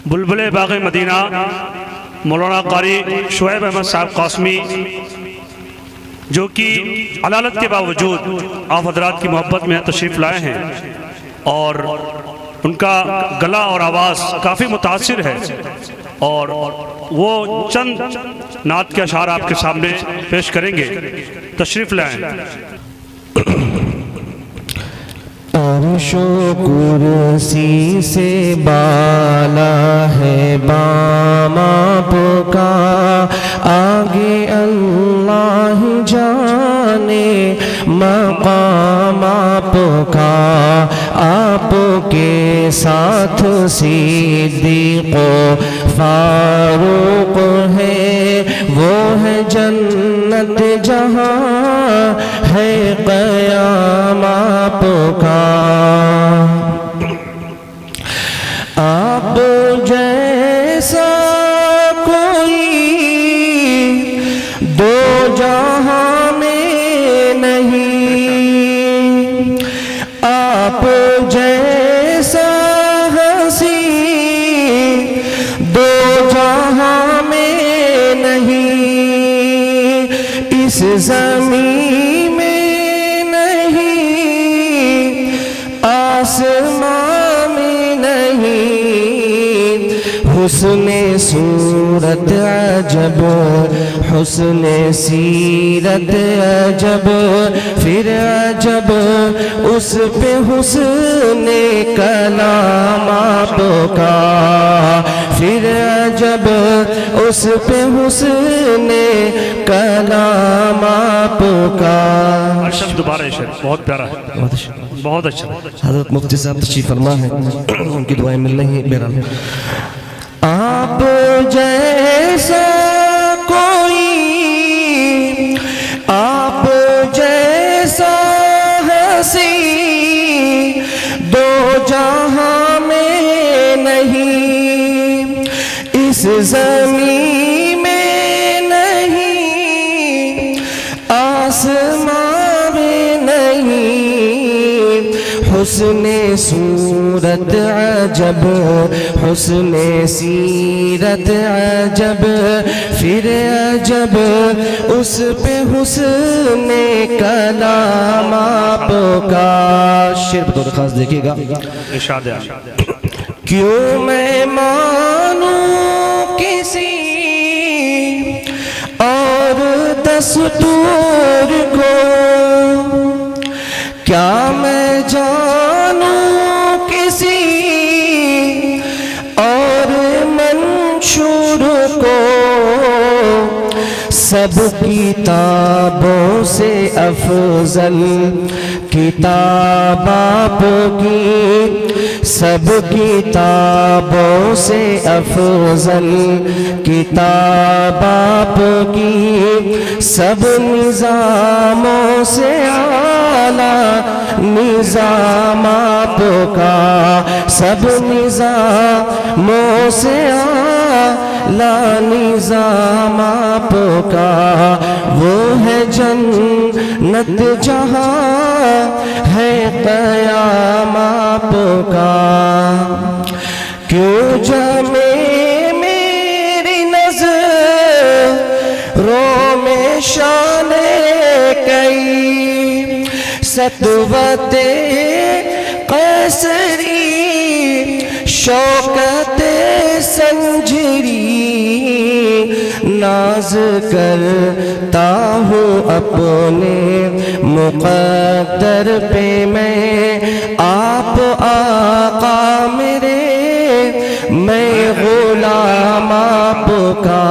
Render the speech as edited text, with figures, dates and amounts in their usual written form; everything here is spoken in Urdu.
بلبل باغ مدینہ مولانا قاری شعیب احمد صاحب قاسمی، جو کہ علالت کے باوجود آپ حضرات کی محبت میں تشریف لائے ہیں، اور ان کا گلا اور آواز کافی متاثر ہے، اور وہ چند نعت کے اشعار آپ کے سامنے پیش کریں گے۔ تشریف لائیں۔ عرش و کرسی سے بالا ہے بام آپ کا، آگے اللہ جانے مقام آپ کا، آپ کے ساتھ صدیق و فاروق ہے، وہ ہے جنت جہاں ہے قیام آپ کا۔ آپ جیسا کوئی دو جہاں میں نہیں، آپ جیسا ہنسی دو جہاں میں نہیں، اس زمین میں نہیں، آسمان میں نہیں۔ حسن صورت عجب، حسن سیرت عجب، پھر عجب اس پہ حسن کلام آپ کا، پھر عجب اس پہ حسن کلام آپ کا۔ ارشد دوبارہ ارشاد، بہت پیارا ہے، بہت اچھا۔ حضرت مفتی صاحب تشریف فرما ہے، ان کی دعائیں مل رہی ہیں۔ بہرحال آپ جیسا کوئی، آپ جیسا ہنسی دو جہاں میں نہیں، اس زمین میں نہیں، آسمان میں نہیں۔ حسن صورت عجب، حسن سیرت عجب، پھر عجب اس پہ حسن کلام آپ کا۔ شعر بطور خاص دیکھیے گا۔ ارشاد ہے۔ کیوں میں مانوں کسی اور دستور کو، کیا میں جانوں کسی اور منشور کو، سب کتابوں سے افضل کتاب آپ کی، سب کتابوں سے افضل کتاب آپ کی، سب نظاموں سے اعلیٰ نظام آپ کا، سب نظاموں سے اعلیٰ نظام آپ کا۔ وہ ہے جنت جہاں ہے قیام آپ کا۔ کیوں جمے میری نظروں میں شان کئی، سطوت قیصری شوکت سنجری، ناز کرتا ہوں اپنے مقدر پہ میں، آپ آقا میرے میں غلام آپ کا۔